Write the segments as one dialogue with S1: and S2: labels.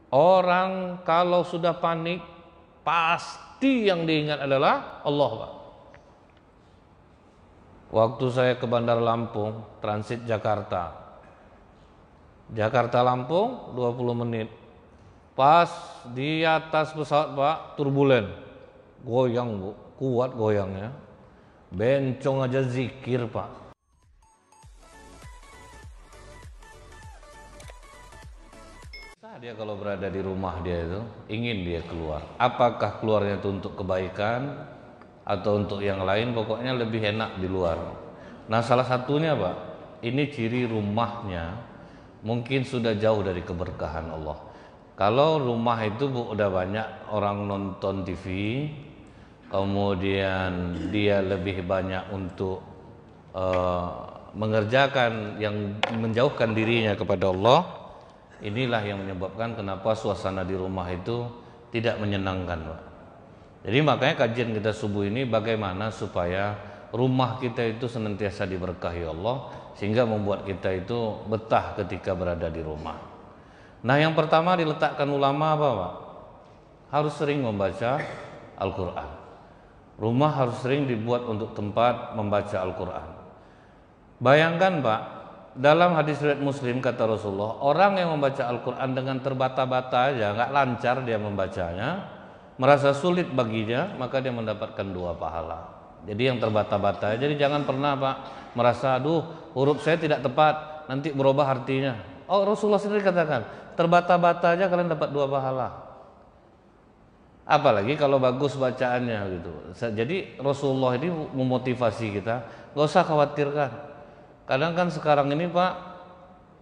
S1: Orang kalau sudah panik, pasti yang diingat adalah Allah, Pak. Waktu saya ke Bandar Lampung, transit Jakarta. Jakarta Lampung 20 menit. Pas di atas pesawat, Pak, turbulen. Goyang, Bu. Kuat goyangnya. Bencong aja zikir, Pak. Dia kalau berada di rumah dia itu ingin dia keluar. Apakah keluarnya itu untuk kebaikan atau untuk yang lain, pokoknya lebih enak di luar. Nah, salah satunya, Pak, ini ciri rumahnya mungkin sudah jauh dari keberkahan Allah. Kalau rumah itu, Bu, udah banyak orang nonton TV, kemudian dia lebih banyak untuk mengerjakan yang menjauhkan dirinya kepada Allah. Inilah yang menyebabkan kenapa suasana di rumah itu tidak menyenangkan, Pak. Jadi makanya kajian kita subuh ini bagaimana supaya rumah kita itu senantiasa diberkahi Allah, sehingga membuat kita itu betah ketika berada di rumah. Nah, yang pertama diletakkan ulama apa, Pak? Harus sering membaca Al-Quran. Rumah harus sering dibuat untuk tempat membaca Al-Quran. Bayangkan, Pak, dalam hadis riwayat Muslim kata Rasulullah, orang yang membaca Al-Quran dengan terbata-bata aja, nggak lancar dia membacanya, merasa sulit baginya, maka dia mendapatkan 2 pahala. Jadi yang terbata-bata, jadi jangan pernah, Pak, merasa aduh huruf saya tidak tepat, nanti berubah artinya. Oh, Rasulullah sendiri katakan, terbata-bata aja kalian dapat 2 pahala. Apalagi kalau bagus bacaannya gitu. Jadi Rasulullah ini memotivasi kita, nggak usah khawatirkan. Kadang kan sekarang ini, Pak,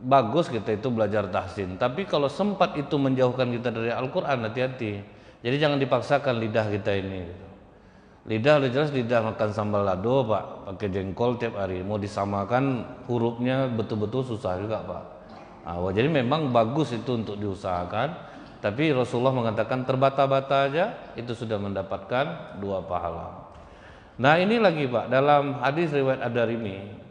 S1: bagus kita itu belajar tahsin, tapi kalau sempat itu menjauhkan kita dari Al-Quran, hati-hati. Jadi jangan dipaksakan lidah kita ini gitu. Lidah udah jelas lidah makan sambal lado, Pak, pakai jengkol tiap hari. Mau disamakan hurufnya betul-betul susah juga, Pak. Nah, jadi memang bagus itu untuk diusahakan, tapi Rasulullah mengatakan terbata-bata aja itu sudah mendapatkan 2 pahala. Nah, ini lagi, Pak, dalam hadis riwayat Ad-Darimi,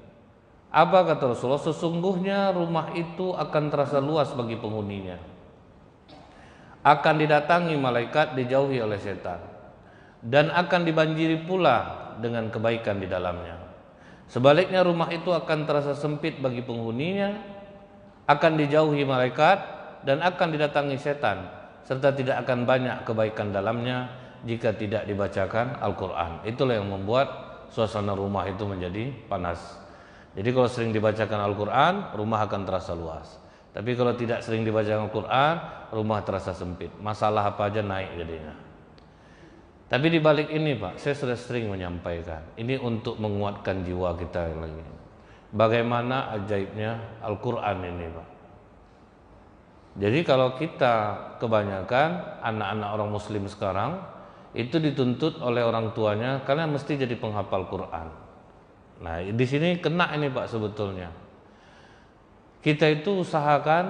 S1: apa kata Rasulullah? Sesungguhnya rumah itu akan terasa luas bagi penghuninya. Akan didatangi malaikat, dijauhi oleh setan. Dan akan dibanjiri pula dengan kebaikan di dalamnya. Sebaliknya rumah itu akan terasa sempit bagi penghuninya, akan dijauhi malaikat, dan akan didatangi setan. Serta tidak akan banyak kebaikan dalamnya jika tidak dibacakan Al-Quran. Itulah yang membuat suasana rumah itu menjadi panas. Jadi kalau sering dibacakan Al-Quran, rumah akan terasa luas. Tapi kalau tidak sering dibacakan Al-Quran, rumah terasa sempit. Masalah apa aja naik jadinya. Tapi di balik ini, Pak, saya sudah sering menyampaikan, ini untuk menguatkan jiwa kita lagi. Bagaimana ajaibnya Al-Quran ini, Pak. Jadi kalau kita kebanyakan anak-anak orang Muslim sekarang itu dituntut oleh orang tuanya karena mesti jadi penghafal Quran. Nah, di sini kena ini, Pak, sebetulnya. Kita itu usahakan,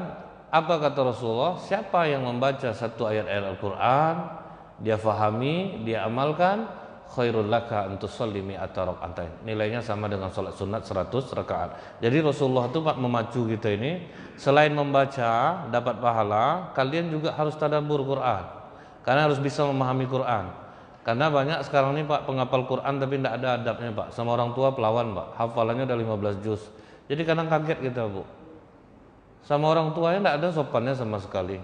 S1: apa kata Rasulullah, siapa yang membaca 1 ayat Al-Quran, dia fahami, dia amalkan, khairul laka an tusalli mi'ata raka'atain. Nilainya sama dengan salat sunat 100 rakaat. Jadi Rasulullah itu, Pak, memacu kita ini, selain membaca dapat pahala, kalian juga harus tadabbur Quran. Karena harus bisa memahami Quran. Karena banyak sekarang ini, Pak, penghafal Quran tapi tidak ada adabnya, Pak. Sama orang tua pelawan, Pak. Hafalannya udah 15 juz. Jadi kadang kaget kita, Bu. Sama orang tuanya tidak ada sopannya sama sekali.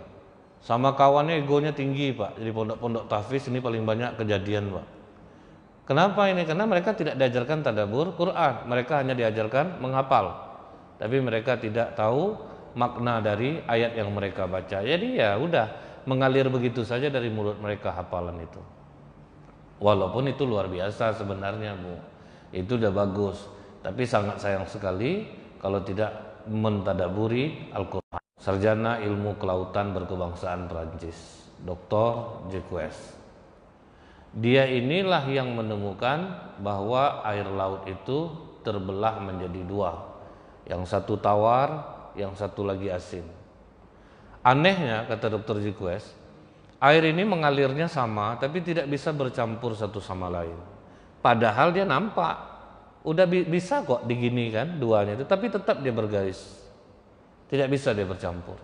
S1: Sama kawannya egonya tinggi, Pak. Jadi pondok-pondok tahfiz ini paling banyak kejadian, Pak. Kenapa ini? Karena mereka tidak diajarkan tadabbur Quran. Mereka hanya diajarkan menghafal. Tapi mereka tidak tahu makna dari ayat yang mereka baca. Jadi ya udah mengalir begitu saja dari mulut mereka hafalan itu. Walaupun itu luar biasa sebenarnya, Bu. Itu udah bagus. Tapi sangat sayang sekali kalau tidak mentadaburi Al-Quran. Sarjana ilmu kelautan berkebangsaan Prancis, Dr. Jacques. Dia inilah yang menemukan bahwa air laut itu terbelah menjadi 2. Yang satu tawar, yang satu lagi asin. Anehnya, kata Dr. Jacques, air ini mengalirnya sama tapi tidak bisa bercampur satu sama lain. Padahal dia nampak, udah bisa kok diginikan duanya itu, tapi tetap dia bergaris. Tidak bisa dia bercampur.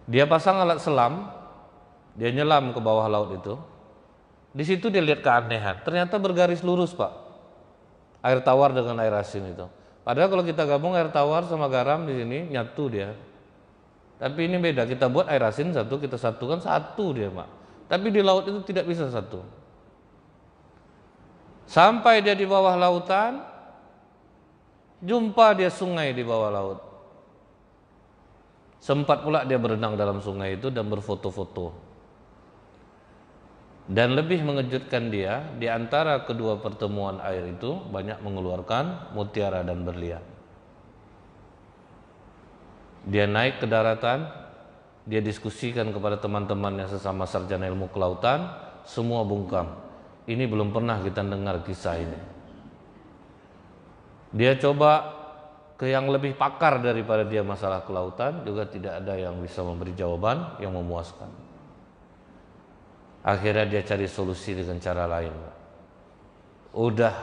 S1: Dia pasang alat selam, dia nyelam ke bawah laut itu. Di situ dia lihat keanehan, ternyata bergaris lurus Pak, air tawar dengan air asin itu. Padahal kalau kita gabung air tawar sama garam di sini nyatu dia. Tapi ini beda, kita buat air asin satu, kita satukan satu dia Pak. Tapi di laut itu tidak bisa satu. Sampai dia di bawah lautan, jumpa dia sungai di bawah laut. Sempat pula dia berenang dalam sungai itu dan berfoto-foto. Dan lebih mengejutkan dia, di antara kedua pertemuan air itu banyak mengeluarkan mutiara dan berlian. Dia naik ke daratan, dia diskusikan kepada teman-temannya sesama sarjana ilmu kelautan, semua bungkam. Ini belum pernah kita dengar kisah ini. Dia coba ke yang lebih pakar daripada dia masalah kelautan, juga tidak ada yang bisa memberi jawaban yang memuaskan. Akhirnya dia cari solusi dengan cara lain. Udah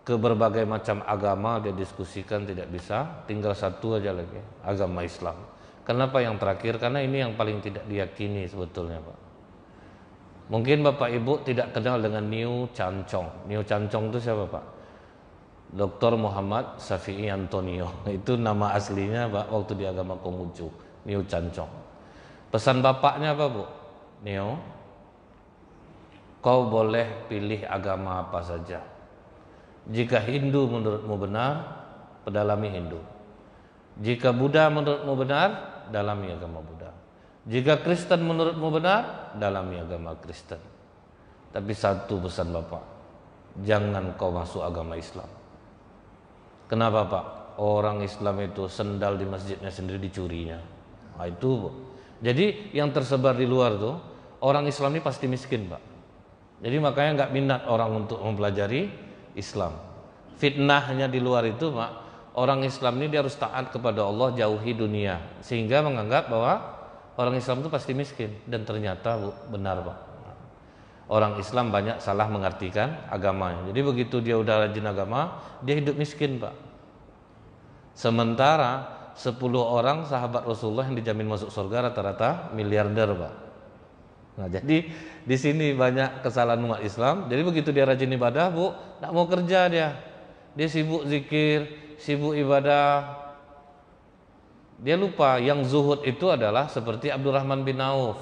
S1: ke berbagai macam agama dia diskusikan, tidak bisa, tinggal satu aja lagi, agama Islam. Kenapa yang terakhir? Karena ini yang paling tidak diyakini sebetulnya Pak. Mungkin Bapak Ibu tidak kenal dengan Niu Cancong. Niu Cancong itu siapa Pak? Dr. Muhammad Syafi'i Antonio. Itu nama aslinya Pak waktu di agama Konghucu, Niu Cancong. Pesan bapaknya apa Bu? Niu, kau boleh pilih agama apa saja. Jika Hindu menurutmu benar, pedalami Hindu. Jika Buddha menurutmu benar, dalami agama Buddha. Jika Kristen menurutmu benar, dalami agama Kristen. Tapi satu pesan Bapak, jangan kau masuk agama Islam. Kenapa Pak? Orang Islam itu sendal di masjidnya sendiri dicurinya. Nah, itu Bu. Jadi yang tersebar di luar tuh, orang Islam ini pasti miskin Pak. Jadi makanya nggak minat orang untuk mempelajari Islam. Fitnahnya di luar itu Pak, orang Islam ini dia harus taat kepada Allah, jauhi dunia. Sehingga menganggap bahwa orang Islam itu pasti miskin. Dan ternyata Bu, benar Pak. Orang Islam banyak salah mengartikan agamanya. Jadi begitu dia udah rajin agama, dia hidup miskin Pak. Sementara 10 orang sahabat Rasulullah yang dijamin masuk surga rata-rata miliarder Pak. Nah jadi di sini banyak kesalahan umat Islam. Jadi begitu dia rajin ibadah Bu, tak mau kerja dia. Dia sibuk zikir, sibuk ibadah. Dia lupa yang zuhud itu adalah seperti Abdurrahman bin Auf.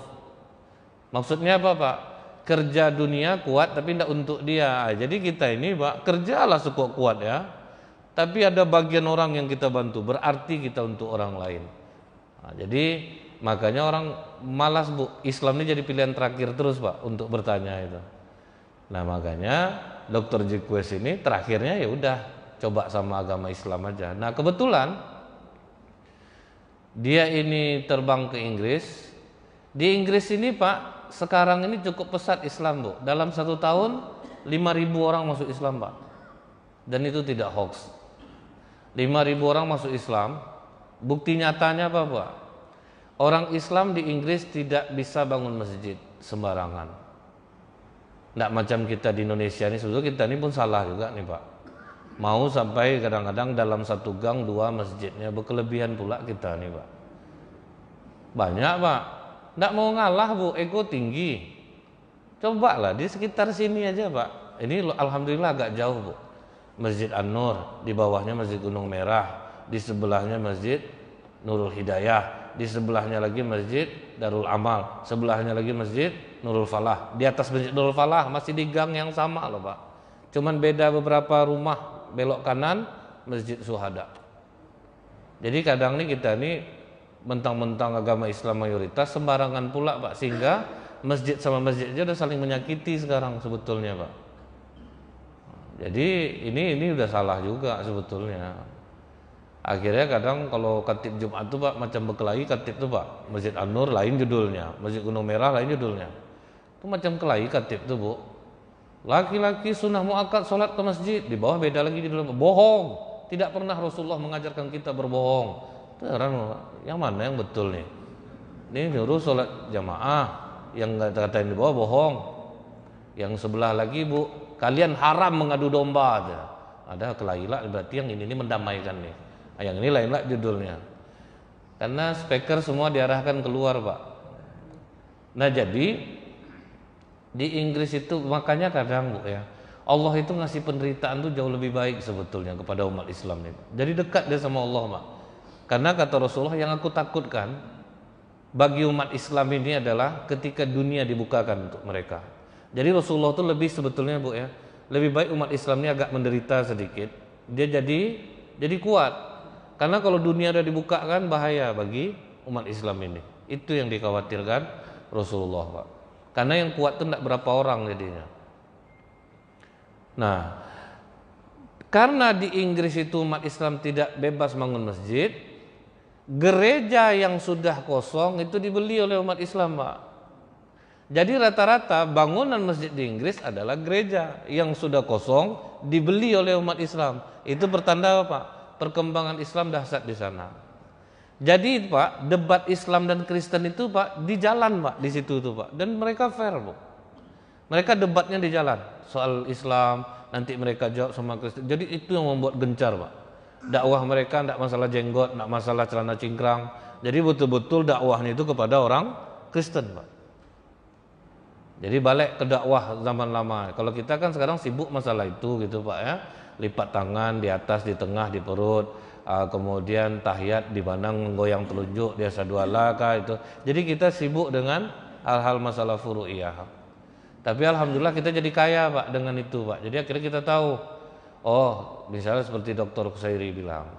S1: Maksudnya apa Pak? Kerja dunia kuat tapi tidak untuk dia. Jadi kita ini Pak, kerjalah sekuat-kuat ya. Tapi ada bagian orang yang kita bantu, berarti kita untuk orang lain. Nah, jadi makanya orang malas Bu, Islam ini jadi pilihan terakhir terus Pak untuk bertanya itu. Nah makanya Dr. Jikwes ini terakhirnya ya udah coba sama agama Islam aja. Nah kebetulan dia ini terbang ke Inggris. Di Inggris ini Pak, sekarang ini cukup pesat Islam Bu. Dalam 1 tahun 5.000 orang masuk Islam Pak. Dan itu tidak hoax. 5.000 orang masuk Islam. Bukti nyatanya apa Pak? Orang Islam di Inggris tidak bisa bangun masjid sembarangan. Tidak macam kita di Indonesia ini. Sebetulnya kita ini pun salah juga nih Pak. Mau sampai kadang-kadang dalam 1 gang 2 masjidnya. Berkelebihan pula kita nih Pak. Banyak Pak. Tidak mau ngalah Bu, ego tinggi. Cobalah di sekitar sini aja Pak. Ini alhamdulillah agak jauh Bu. Masjid An-Nur, di bawahnya Masjid Gunung Merah, di sebelahnya Masjid Nurul Hidayah, di sebelahnya lagi Masjid Darul Amal, sebelahnya lagi Masjid Nurul Falah. Di atas Masjid Nurul Falah masih di gang yang sama loh Pak. Cuman beda beberapa rumah, belok kanan Masjid Syuhada. Jadi kadang nih kita nih mentang-mentang agama Islam mayoritas sembarangan pula Pak, sehingga masjid sama masjid aja udah saling menyakiti sekarang sebetulnya Pak. Jadi ini udah salah juga sebetulnya. Akhirnya kadang kalau khatib Jumat tuh Pak macam berkelahi khatib tuh Pak. Masjid An-Nur lain judulnya, Masjid Gunung Merah lain judulnya. Itu macam kelahi khatib tuh Bu. Laki-laki sunnah muakkad sholat ke masjid, di bawah beda lagi judulnya. Bohong. Tidak pernah Rasulullah mengajarkan kita berbohong. Yang mana yang betul nih? Ini nyuruh sholat jamaah, yang katain di bawah bohong. Yang sebelah lagi Bu, kalian haram mengadu domba aja. Ada kelahilah berarti yang ini mendamaikan nih. Yang ini lain lah judulnya. Karena speaker semua diarahkan keluar, Pak. Nah, jadi di Inggris itu makanya kadang, Bu, ya, Allah itu ngasih penderitaan tuh jauh lebih baik sebetulnya kepada umat Islam itu. Jadi dekat dia sama Allah, Pak. Karena kata Rasulullah, yang aku takutkan bagi umat Islam ini adalah ketika dunia dibukakan untuk mereka. Jadi Rasulullah itu lebih sebetulnya, Bu, ya, lebih baik umat Islam ini agak menderita sedikit. Dia jadi kuat. Karena kalau dunia udah dibukakan bahaya bagi umat Islam ini. Itu yang dikhawatirkan Rasulullah, Pak. Karena yang kuat itu tidak berapa orang jadinya. Nah, karena di Inggris itu umat Islam tidak bebas bangun masjid, gereja yang sudah kosong itu dibeli oleh umat Islam, Pak. Jadi rata-rata bangunan masjid di Inggris adalah gereja yang sudah kosong dibeli oleh umat Islam. Itu pertanda, Pak, perkembangan Islam dahsyat di sana. Jadi, Pak, debat Islam dan Kristen itu, Pak, di jalan, Pak, di situ tuh, Pak. Dan mereka fair, Bu. Mereka debatnya di jalan soal Islam, nanti mereka jawab sama Kristen. Jadi itu yang membuat gencar, Pak. Dakwah mereka tidak masalah jenggot, tidak masalah celana cingkrang. Jadi betul-betul dakwahnya itu kepada orang Kristen, Pak. Jadi balik ke dakwah zaman lama. Kalau kita kan sekarang sibuk masalah itu gitu, Pak, ya. Lipat tangan di atas, di tengah, di perut, kemudian tahiyat dipandang menggoyang telunjuk di asyhadu alla kah itu. Jadi kita sibuk dengan hal-hal masalah furu'iyah. Tapi alhamdulillah kita jadi kaya, Pak, dengan itu, Pak. Jadi akhirnya kita tahu, oh, misalnya seperti Dr. Kusairi bilang,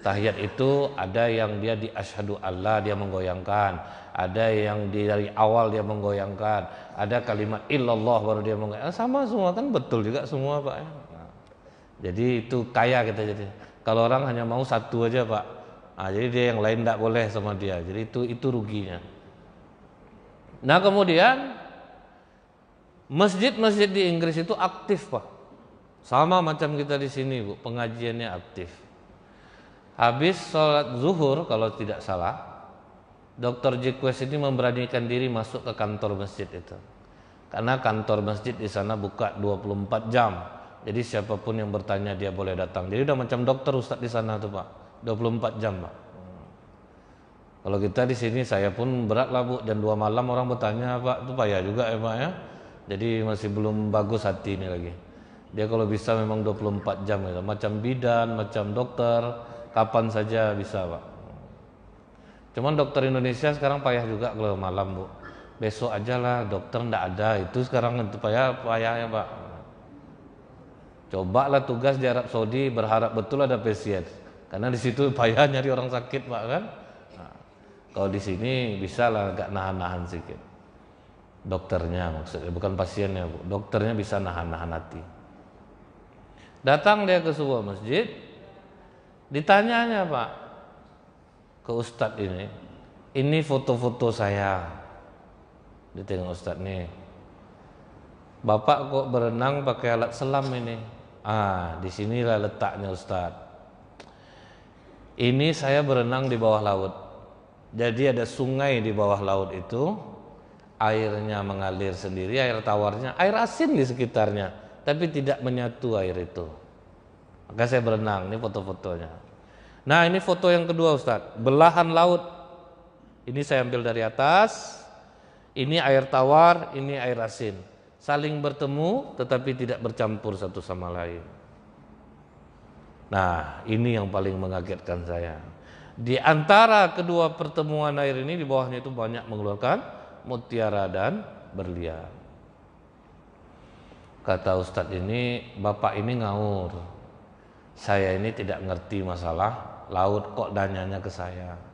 S1: tahiyat itu ada yang dia di asyhadu alla dia menggoyangkan, ada yang dari awal dia menggoyangkan, ada kalimat illallah baru dia menggoyangkan. Sama semua kan, betul juga semua, Pak, ya. Jadi itu kaya kita jadi. Kalau orang hanya mau satu aja, Pak, jadi dia yang lain tidak boleh sama dia. Jadi itu ruginya. Nah, kemudian masjid-masjid di Inggris itu aktif, Pak. Sama macam kita di sini, Bu, pengajiannya aktif. Habis sholat zuhur kalau tidak salah, Dr. Jikwes ini memberanikan diri masuk ke kantor masjid itu. Karena kantor masjid di sana buka 24 jam. Jadi siapapun yang bertanya dia boleh datang. Jadi udah macam dokter Ustadz di sana tuh, Pak. 24 jam, Pak. Kalau kita di sini saya pun berat lah, Bu. Jam 2 malam orang bertanya, Pak, itu payah juga ya, Pak, ya. Jadi masih belum bagus hati ini lagi. Dia kalau bisa memang 24 jam gitu. Macam bidan, macam dokter, kapan saja bisa, Pak. Cuman dokter Indonesia sekarang payah juga kalau malam, Bu. Besok aja lah, dokter ndak ada. Itu sekarang itu payahnya, Pak. Cobalah tugas di Arab Saudi, berharap betul ada pasien, karena di situ payah nyari orang sakit, Pak, kan. Nah, kalau di sini bisa lah agak nahan-nahan sedikit. Dokternya maksudnya, bukan pasiennya, Bu. Dokternya bisa nahan-nahan hati. Datang dia ke sebuah masjid, ditanyanya, Pak, ke Ustadz ini foto-foto saya. Ditengok Ustadz nih, Bapak kok berenang pakai alat selam ini? Disinilah letaknya, Ustadz. Ini saya berenang di bawah laut. Jadi ada sungai di bawah laut itu, airnya mengalir sendiri, air tawarnya, air asin di sekitarnya, tapi tidak menyatu air itu. Maka saya berenang, ini foto-fotonya. Nah, ini foto yang kedua, Ustadz. Belahan laut. Ini saya ambil dari atas. Ini air tawar, ini air asin. Saling bertemu tetapi tidak bercampur satu sama lain. Nah, ini yang paling mengagetkan saya. Di antara kedua pertemuan air ini, di bawahnya itu banyak mengeluarkan mutiara dan berlian. Kata Ustadz ini, Bapak ini ngawur. Saya ini tidak ngerti masalah laut, kok nanyanya ke saya.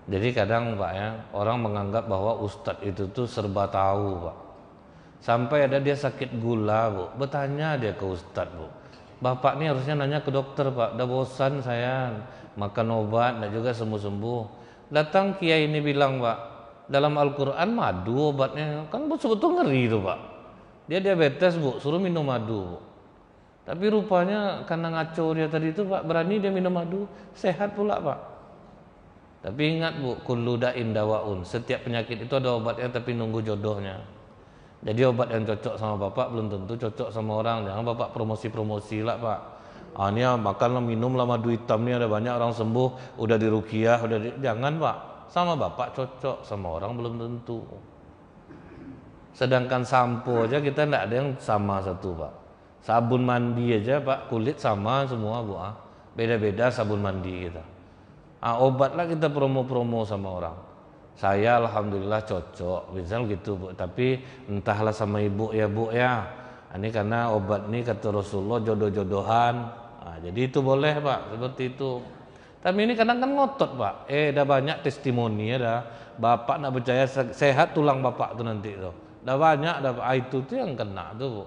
S1: Jadi kadang, Pak, ya, orang menganggap bahwa Ustadz itu tuh serba tahu, Pak. Sampai ada dia sakit gula, Bu, bertanya dia ke Ustadz, Bu. Bapak ini harusnya nanya ke dokter, Pak. Udah bosan saya makan obat, dan juga sembuh-sembuh. Datang kiai ini bilang, Pak, dalam Al-Quran madu obatnya. Kan betul-betul ngeri itu, Pak. Dia diabetes, Bu, suruh minum madu, Bu. Tapi rupanya karena ngaco dia tadi itu, Pak, berani dia minum madu, sehat pula, Pak. Tapi ingat, Bu, kullu da'in dawaun. Setiap penyakit itu ada obatnya, tapi nunggu jodohnya. Jadi obat yang cocok sama Bapak belum tentu cocok sama orang. Jangan Bapak promosi-promosi lah, Pak. Ini makanlah minumlah madu hitam nih, ada banyak orang sembuh, udah diruqyah, jangan Pak. Sama Bapak cocok, sama orang belum tentu. Sedangkan sampo aja kita enggak ada yang sama satu Pak. Sabun mandi aja Pak, kulit sama semua Bu. Beda-beda sabun mandi kita. Obatlah kita promo-promo sama orang. Saya alhamdulillah cocok, misal gitu Bu. Tapi entahlah sama ibu ya Bu ya. Ini karena obat ini kata Rasulullah jodoh-jodohan. Jadi itu boleh Pak, seperti itu. Tapi ini kadang kan ngotot Pak. Dah banyak testimoni ya. Bapak nak percaya sehat tulang bapak tuh nanti tuh. Dah banyak, itu tuh yang kena tuh Bu.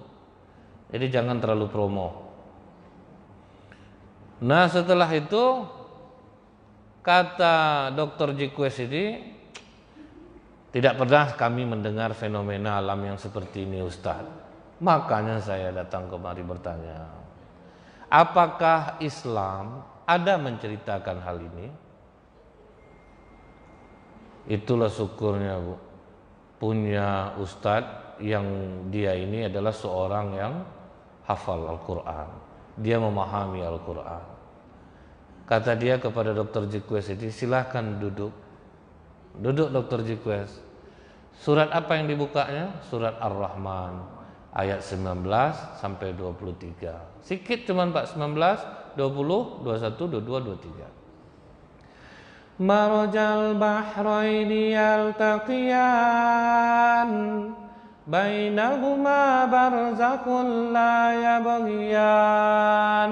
S1: Jadi jangan terlalu promo. Nah setelah itu kata Dr. Jikwes ini, tidak pernah kami mendengar fenomena alam yang seperti ini Ustaz. Makanya saya datang kemari bertanya, apakah Islam ada menceritakan hal ini? Itulah syukurnya Bu, punya Ustadz yang dia ini adalah seorang yang hafal Al-Quran, dia memahami Al-Quran. Kata dia kepada Dr. Jikwes ini, silahkan duduk Dr. Jikwes. Surat apa yang dibukanya? Surat Ar-Rahman ayat 19 sampai 23. Sikit cuman Pak, 19, 20, 21, 22, 23. Marjal bahraini yaltaqiyan bainahuma barzakhun la yabghiyan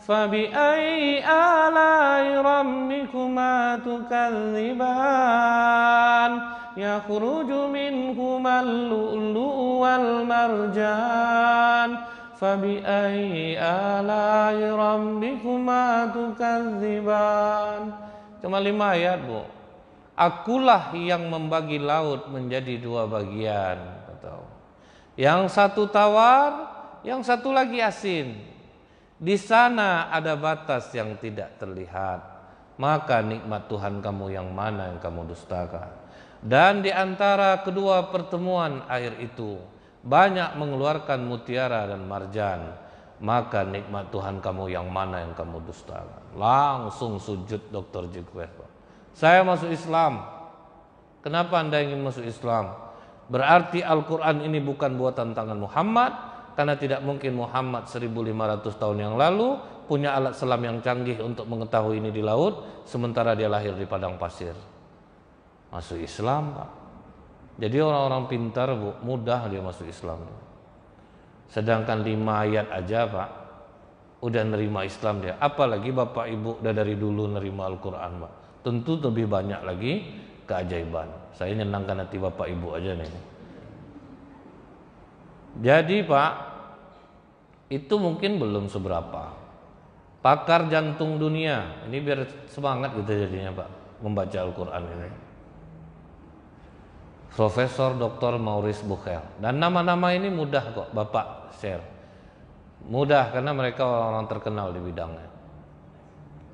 S1: fabi ayyi ala'i rabbikuma tukadziban yakhruju minhuma al-lu'lu'u wal marjan fabi ayyi ala'i rabbikuma tukadziban. Cuma 5 ayat Bu. Akulah yang membagi laut menjadi 2 bagian. Yang satu tawar, yang satu lagi asin. Di sana ada batas yang tidak terlihat. Maka nikmat Tuhan kamu yang mana yang kamu dustakan. Dan di antara kedua pertemuan air itu banyak mengeluarkan mutiara dan marjan. Maka nikmat Tuhan kamu yang mana yang kamu dustakan. Langsung sujud Dr. Jikwes. Saya masuk Islam. Kenapa Anda ingin masuk Islam? Berarti Al-Quran ini bukan buatan tangan Muhammad. Karena tidak mungkin Muhammad 1500 tahun yang lalu punya alat selam yang canggih untuk mengetahui ini di laut, sementara dia lahir di padang pasir. Masuk Islam Pak. Jadi orang-orang pintar Bu, mudah dia masuk Islam. Sedangkan 5 ayat aja Pak, udah nerima Islam dia. Apalagi Bapak Ibu udah dari dulu nerima Al-Quran Pak. Tentu lebih banyak lagi keajaiban. Saya nyenangkan hati Bapak Ibu aja nih. Jadi Pak, itu mungkin belum seberapa. Pakar jantung dunia, ini biar semangat gitu jadinya Pak, membaca Al-Quran ini. Profesor Dr. Maurice Bucaille. Dan nama-nama ini mudah kok Bapak share. Mudah karena mereka orang-orang terkenal di bidangnya.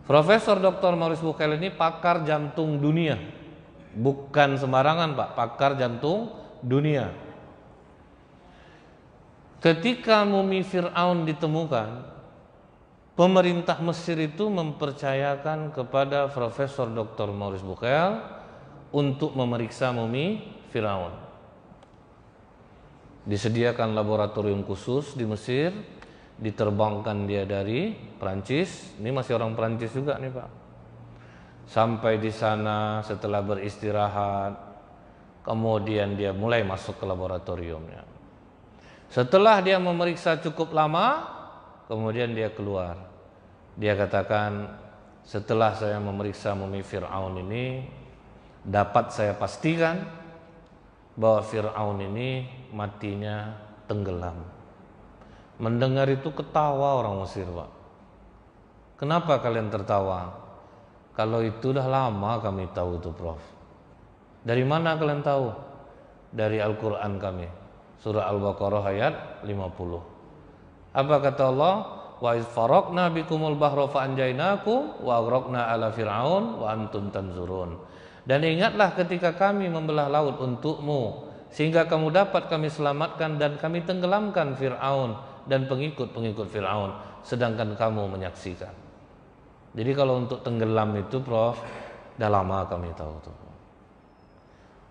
S1: Profesor Dr. Maurice Bucaille ini pakar jantung dunia. Bukan sembarangan Pak, pakar jantung dunia. Ketika mumi Fir'aun ditemukan, pemerintah Mesir itu mempercayakan kepada Profesor Dr. Maurice Bucaille untuk memeriksa mumi Firaun. Disediakan laboratorium khusus di Mesir, diterbangkan dia dari Prancis. Ini masih orang Prancis juga nih Pak. Sampai di sana setelah beristirahat, kemudian dia mulai masuk ke laboratoriumnya. Setelah dia memeriksa cukup lama, kemudian dia keluar. Dia katakan, setelah saya memeriksa mumi Fir'aun ini, dapat saya pastikan bahwa Fir'aun ini matinya tenggelam. Mendengar itu ketawa orang Mesir Pak. Kenapa kalian tertawa? Kalau itu dah lama kami tahu itu Prof. Dari mana kalian tahu? Dari Al-Quran kami. Surah Al-Baqarah ayat 50. Apa kata Allah? Wa iz faraqna bikumul bahra fa anjaynakum wa aghraqna ala fir'aun wa antum tanzurun. Dan ingatlah ketika kami membelah laut untukmu, sehingga kamu dapat kami selamatkan dan kami tenggelamkan Fir'aun dan pengikut-pengikut Fir'aun. sedangkan kamu menyaksikan. Jadi kalau untuk tenggelam itu Prof, dah lama kami tahu tuh.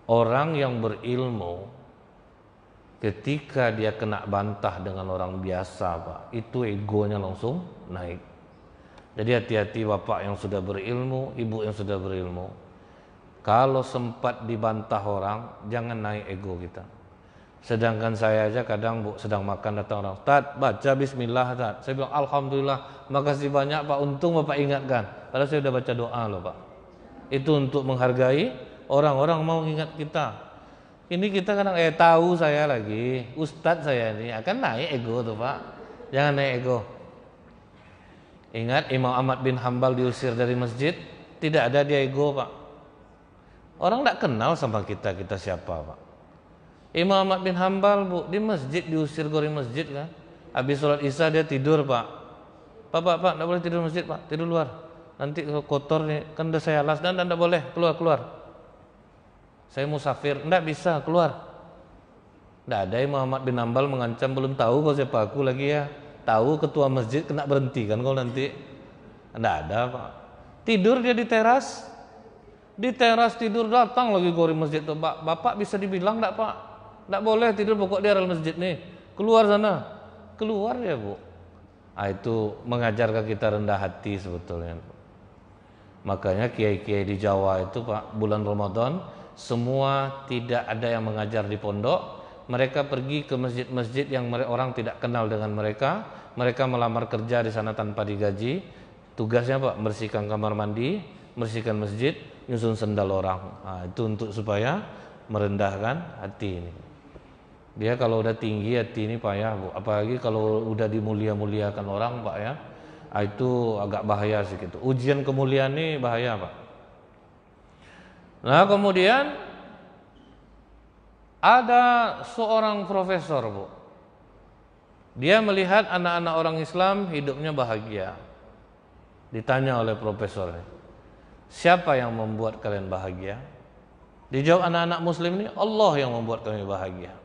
S1: Orang yang berilmu ketika dia kena bantah dengan orang biasa Pak, itu egonya langsung naik. Jadi hati-hati Bapak yang sudah berilmu, Ibu yang sudah berilmu. Kalau sempat dibantah orang, jangan naik ego kita. Sedangkan saya aja kadang Bu sedang makan datang orang, "Tat, baca bismillah, Tat." Saya bilang, "Alhamdulillah, makasih banyak Pak, untung Bapak ingatkan." Padahal saya sudah baca doa loh Pak. Itu untuk menghargai orang-orang mau ingat kita. Ini kita kadang tahu saya lagi, ustadz saya ini akan naik ego tuh Pak. Jangan naik ego. Ingat Imam Ahmad bin Hambal diusir dari masjid, tidak ada dia ego Pak. Orang tidak kenal sama kita siapa Pak. Imam Ahmad bin Hambal Bu di masjid diusir dari masjid kan. Habis sholat isya dia tidur Pak. Pak, tidak boleh tidur masjid Pak, tidur luar. Nanti kotor nih, kan udah saya alas dan tidak boleh keluar. Saya musafir, tidak bisa keluar. Tidak ada Imam Ahmad bin Hambal mengancam, belum tahu kau siapa aku lagi ya. Tahu ketua masjid kena berhenti kan kalau nanti. Tidak ada Pak. Tidur dia di teras. Di teras tidur, datang lagi gori masjid tuh Pak. Bapak bisa dibilang tidak Pak? Tidak boleh tidur, pokok dia dalam masjid nih. Keluar sana. Keluar ya Bu. Itu mengajarkan kita rendah hati sebetulnya. Makanya kiai-kiai di Jawa itu Pak, bulan Ramadan semua tidak ada yang mengajar di pondok. Mereka pergi ke masjid-masjid yang orang tidak kenal dengan mereka. Mereka melamar kerja di sana tanpa digaji. Tugasnya Pak, bersihkan kamar mandi, bersihkan masjid, nyusun sendal orang. Itu untuk supaya merendahkan hati ini. Dia kalau udah tinggi hati ini payah Bu. Apalagi kalau udah dimulia-muliakan orang Pak ya. Itu agak bahaya sih gitu. Ujian kemuliaan ini bahaya Pak. Nah kemudian ada seorang profesor Bu. Dia melihat anak-anak orang Islam hidupnya bahagia. Ditanya oleh profesornya, siapa yang membuat kalian bahagia? Dijawab anak-anak muslim ini, Allah yang membuat kami bahagia.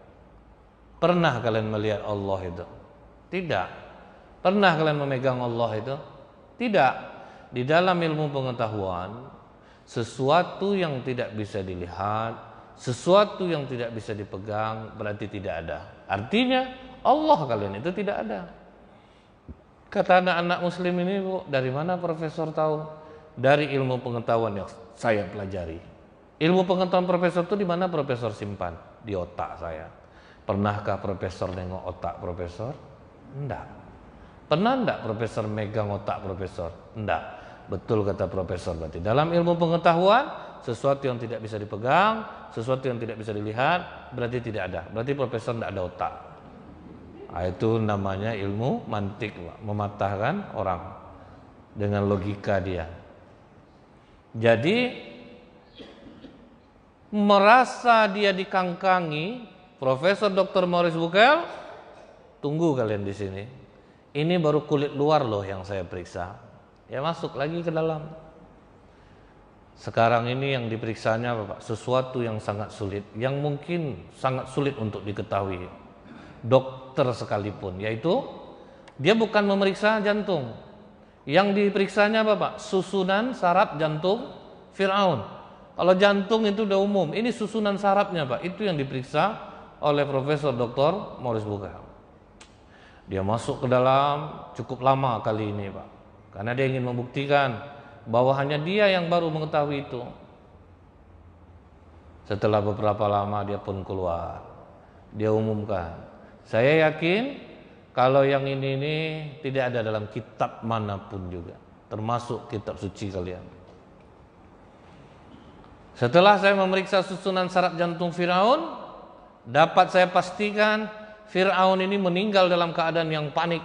S1: Pernah kalian melihat Allah itu? Tidak. Pernah kalian memegang Allah itu? Tidak. Di dalam ilmu pengetahuan, sesuatu yang tidak bisa dilihat, sesuatu yang tidak bisa dipegang berarti tidak ada. Artinya Allah kalian itu tidak ada. Kata anak-anak muslim ini Bu, dari mana profesor tahu? Dari ilmu pengetahuan yang saya pelajari. Ilmu pengetahuan profesor itu di mana profesor simpan? Di otak saya. Pernahkah profesor nengok otak profesor? Enggak. Pernah enggak profesor megang otak profesor? Enggak. Betul kata profesor berarti. Dalam ilmu pengetahuan, sesuatu yang tidak bisa dipegang, sesuatu yang tidak bisa dilihat, berarti tidak ada. Berarti profesor enggak ada otak. Itu namanya ilmu mantik, mematahkan orang dengan logika dia. Jadi merasa dia dikangkangi, Profesor Dr. Maurice Bucaille, tunggu kalian di sini. Ini baru kulit luar loh yang saya periksa. Ya masuk lagi ke dalam. Sekarang ini yang diperiksanya Bapak, sesuatu yang sangat sulit, yang mungkin sangat sulit untuk diketahui. Dokter sekalipun, yaitu dia bukan memeriksa jantung. Yang diperiksanya Bapak, susunan saraf jantung Fir'aun. Kalau jantung itu udah umum, ini susunan sarafnya Pak, itu yang diperiksa oleh Profesor Dr. Maurice Bucaille. Dia masuk ke dalam cukup lama kali ini Pak, karena dia ingin membuktikan bahwa hanya dia yang baru mengetahui itu. Setelah beberapa lama dia pun keluar, dia umumkan, saya yakin kalau yang ini tidak ada dalam kitab manapun juga, termasuk kitab suci kalian. Setelah saya memeriksa susunan saraf jantung Firaun, dapat saya pastikan Firaun ini meninggal dalam keadaan yang panik.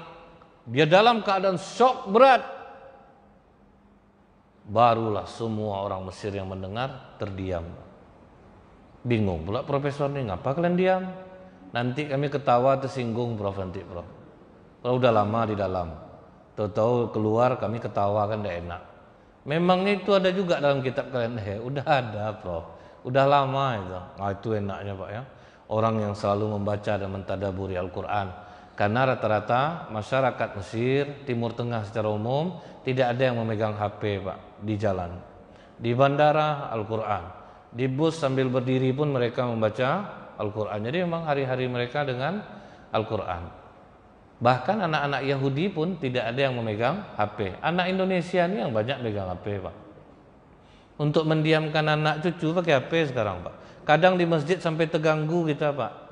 S1: Dia dalam keadaan shock berat. Barulah semua orang Mesir yang mendengar terdiam. Bingung pula profesor ini, ngapa kalian diam? Nanti kami ketawa tersinggung Prof. Nanti Prof. Kalau udah lama di dalam, tahu-tahu keluar kami ketawa kan tidak enak. Memang itu ada juga dalam kitab kalian? Udah ada Prof. Udah lama itu. Itu enaknya Pak ya. Orang yang selalu membaca dan mentadaburi Al-Quran. Karena rata-rata masyarakat Mesir, Timur Tengah secara umum tidak ada yang memegang HP Pak di jalan. Di bandara Al-Quran, di bus sambil berdiri pun mereka membaca Al-Quran. Jadi memang hari-hari mereka dengan Al-Quran. Bahkan anak-anak Yahudi pun tidak ada yang memegang HP. Anak Indonesia ini yang banyak megang HP Pak. Untuk mendiamkan anak cucu pakai HP sekarang Pak. Kadang di masjid sampai terganggu kita Pak.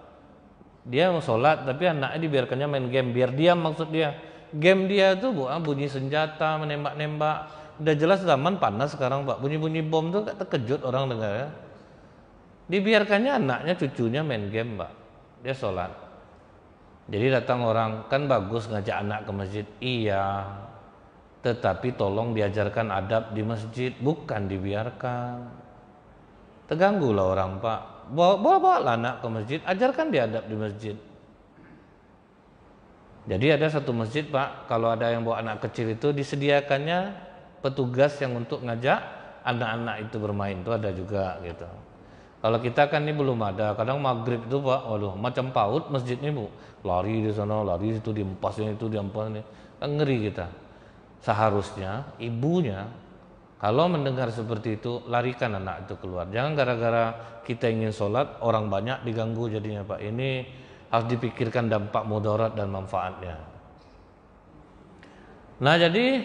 S1: Dia mau sholat tapi anaknya dibiarkannya main game, biar diam maksud dia. Game dia tuh bunyi senjata, menembak-nembak. Udah jelas zaman panas sekarang Pak, bunyi-bunyi bom tuh terkejut orang dengar ya. Dibiarkannya anaknya cucunya main game Pak, dia sholat. Jadi datang orang, kan bagus ngajak anak ke masjid, iya. Tetapi tolong diajarkan adab di masjid, bukan dibiarkan. Terganggu lah orang Pak. Bawa anak ke masjid, ajarkan dia adab di masjid. Jadi ada satu masjid Pak, kalau ada yang bawa anak kecil itu disediakannya petugas yang untuk ngajak anak-anak itu bermain, itu ada juga gitu. Kalau kita kan ini belum ada, kadang maghrib itu Pak, waduh macam PAUD masjid ini Bu, lari di sana, lari itu diempasnya itu diempasnya, kan ngeri kita. Seharusnya ibunya kalau mendengar seperti itu, larikan anak itu keluar. Jangan gara-gara kita ingin sholat, orang banyak diganggu jadinya Pak. Ini harus dipikirkan dampak mudarat dan manfaatnya. Nah jadi,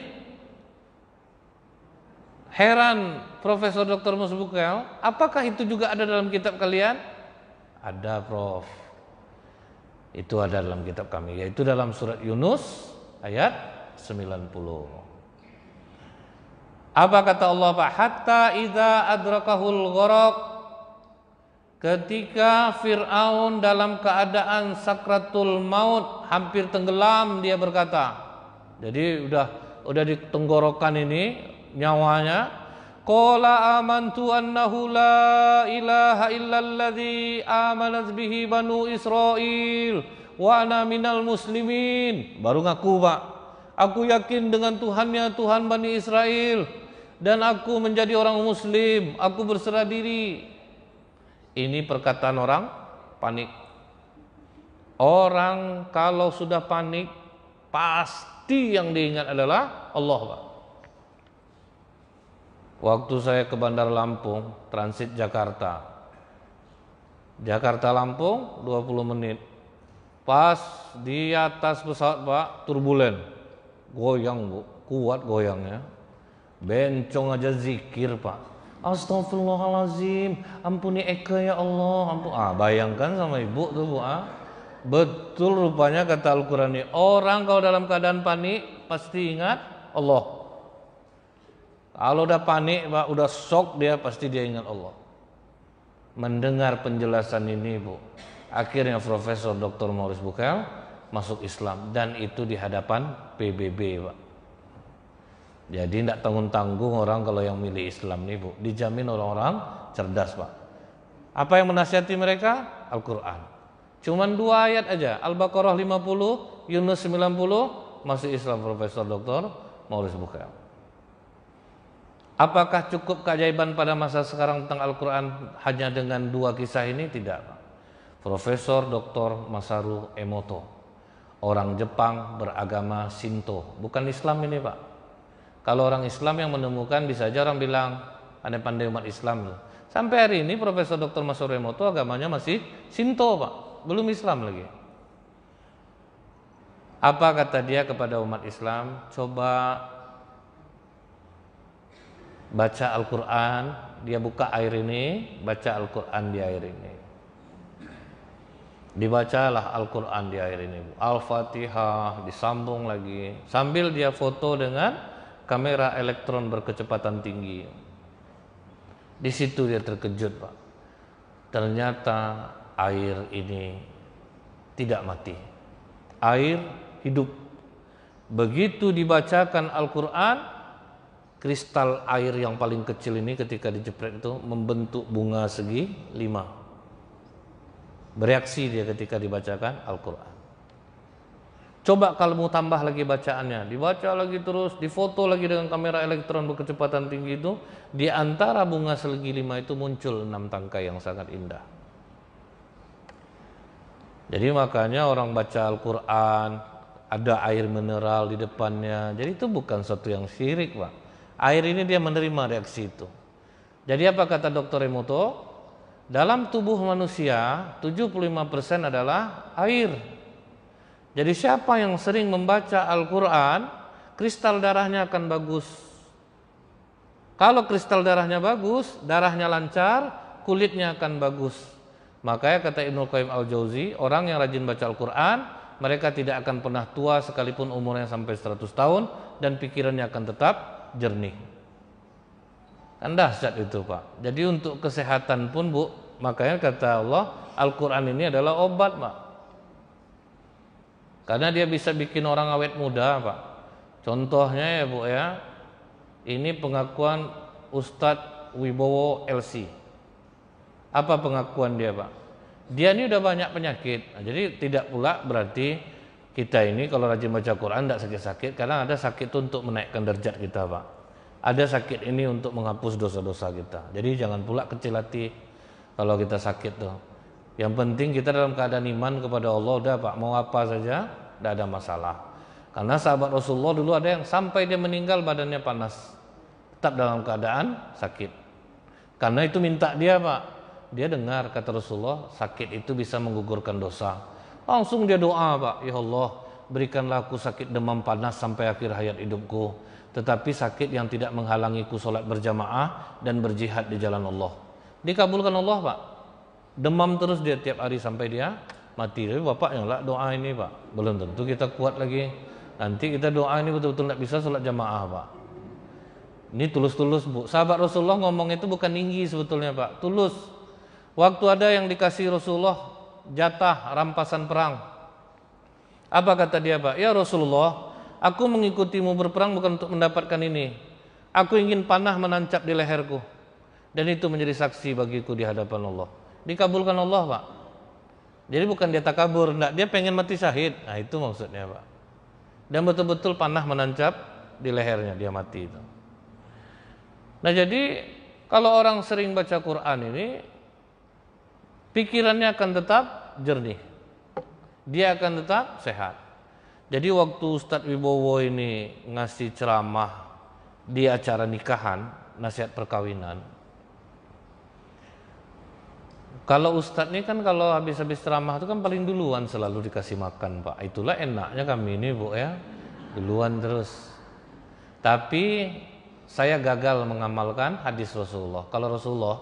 S1: heran Profesor Dr. Musbukel, apakah itu juga ada dalam kitab kalian? Ada Prof. Itu ada dalam kitab kami, yaitu dalam surat Yunus ayat 90. Apa kata Allah Pak? Hatta idza adrakahul gharaq, ketika Fir'aun dalam keadaan sakratul maut, hampir tenggelam, dia berkata. Jadi udah di tenggorokan ini nyawanya. Qala amantu annahu la ilaha illalladzi amanat bihi banu Israil wa ana minal muslimin. Baru ngaku Pak. Aku yakin dengan Tuhannya, Tuhan Bani Israel, dan aku menjadi orang muslim, aku berserah diri. Ini perkataan orang panik. Orang kalau sudah panik, pasti yang diingat adalah Allah Pak. Waktu saya ke Bandar Lampung, transit Jakarta Lampung 20 menit. Pas di atas pesawat Pak, turbulen, goyang Bu, kuat goyangnya. Bencong aja zikir Pak. Astagfirullahalazim, ampuni Eka ya Allah, bayangkan sama ibu tuh Bu. Betul rupanya kata Al-Quran ini, orang kalau dalam keadaan panik pasti ingat Allah. Kalau udah panik Pak, udah shock dia, pasti dia ingat Allah. Mendengar penjelasan ini Bu, akhirnya Profesor Dr. Maurice Bucaille masuk Islam, dan itu di hadapan PBB Pak. Jadi tidak tanggung-tanggung orang kalau yang milih Islam nih Bu, dijamin orang-orang cerdas Pak. Apa yang menasihati mereka? Al-Quran. Cuman 2 ayat aja, Al-Baqarah 50, Yunus 90, masuk Islam Profesor Dr. Maurice Bucaille. Apakah cukup keajaiban pada masa sekarang tentang Al-Quran hanya dengan 2 kisah ini? Tidak Pak. Profesor Dr. Masaru Emoto, orang Jepang beragama Shinto, bukan Islam ini Pak. Kalau orang Islam yang menemukan, bisa aja orang bilang pandai-pandai umat Islam. Sampai hari ini Profesor Dr. Masaru Emoto agamanya masih Shinto Pak, belum Islam lagi. Apa kata dia kepada umat Islam? Coba baca Al-Quran, dia buka air ini, baca Al-Quran di air ini. Dibacalah Al-Quran di air ini, Al-Fatihah, disambung lagi, sambil dia foto dengan kamera elektron berkecepatan tinggi. Di situ dia terkejut Pak. Ternyata air ini tidak mati, air hidup. Begitu dibacakan Al-Quran, kristal air yang paling kecil ini ketika dijepret itu membentuk bunga segi 5. Bereaksi dia ketika dibacakan Al-Quran. Coba kalau mau tambah lagi bacaannya, dibaca lagi terus, difoto lagi dengan kamera elektron berkecepatan tinggi itu, di antara bunga segi 5 itu muncul 6 tangkai yang sangat indah. Jadi makanya orang baca Al-Quran ada air mineral di depannya. Jadi itu bukan sesuatu yang syirik, Pak. Air ini dia menerima reaksi itu. Jadi apa kata Dr. Emoto? Dalam tubuh manusia 75% adalah air. Jadi siapa yang sering membaca Al-Quran, kristal darahnya akan bagus. Kalau kristal darahnya bagus, darahnya lancar, kulitnya akan bagus. Makanya kata Ibnu Qayyim Al-Jauzi, orang yang rajin baca Al-Quran, mereka tidak akan pernah tua sekalipun umurnya sampai 100 tahun dan pikirannya akan tetap jernih. Kan dahsyat itu, Pak. Jadi untuk kesehatan pun, Bu, makanya kata Allah, Al-Quran ini adalah obat, Pak. Karena dia bisa bikin orang awet muda, Pak. Contohnya ya, Bu ya, ini pengakuan Ustadz Wibowo LC. Apa pengakuan dia, Pak? Dia ini udah banyak penyakit. Nah, jadi tidak pula berarti kita ini kalau rajin baca Quran tidak sakit-sakit. Karena ada sakit itu untuk menaikkan derajat kita, Pak. Ada sakit ini untuk menghapus dosa-dosa kita. Jadi jangan pula kecil hati kalau kita sakit tuh. Yang penting kita dalam keadaan iman kepada Allah, udah Pak, mau apa saja tidak ada masalah. Karena sahabat Rasulullah dulu ada yang sampai dia meninggal badannya panas, tetap dalam keadaan sakit. Karena itu minta dia, Pak. Dia dengar kata Rasulullah, sakit itu bisa menggugurkan dosa. Langsung dia doa, Pak, ya Allah, berikanlah aku sakit demam panas sampai akhir hayat hidupku, tetapi sakit yang tidak menghalangiku sholat berjamaah dan berjihad di jalan Allah. Dikabulkan Allah, Pak. Demam terus dia tiap hari sampai dia mati. Tapi Bapak yang lah doa ini, Pak, belum tentu kita kuat lagi. Nanti kita doa ini betul-betul tidak bisa sholat jamaah, Pak. Ini tulus-tulus, Bu. Sahabat Rasulullah ngomong itu bukan tinggi sebetulnya, Pak, tulus. Waktu ada yang dikasih Rasulullah jatah rampasan perang, apa kata dia, Pak? Ya Rasulullah, aku mengikutimu berperang bukan untuk mendapatkan ini. Aku ingin panah menancap di leherku, dan itu menjadi saksi bagiku di hadapan Allah. Dikabulkan Allah, Pak. Jadi bukan dia takabur, enggak, dia pengen mati syahid. Nah itu maksudnya, Pak. Dan betul-betul panah menancap di lehernya, dia mati itu. Nah jadi kalau orang sering baca Quran ini, pikirannya akan tetap jernih, dia akan tetap sehat. Jadi waktu Ustadz Wibowo ini ngasih ceramah di acara nikahan, nasihat perkawinan, kalau Ustadz ini kan kalau habis-habis ceramah itu kan paling duluan selalu dikasih makan, Pak. Itulah enaknya kami ini, Bu ya, duluan terus. Tapi saya gagal mengamalkan hadis Rasulullah. Kalau Rasulullah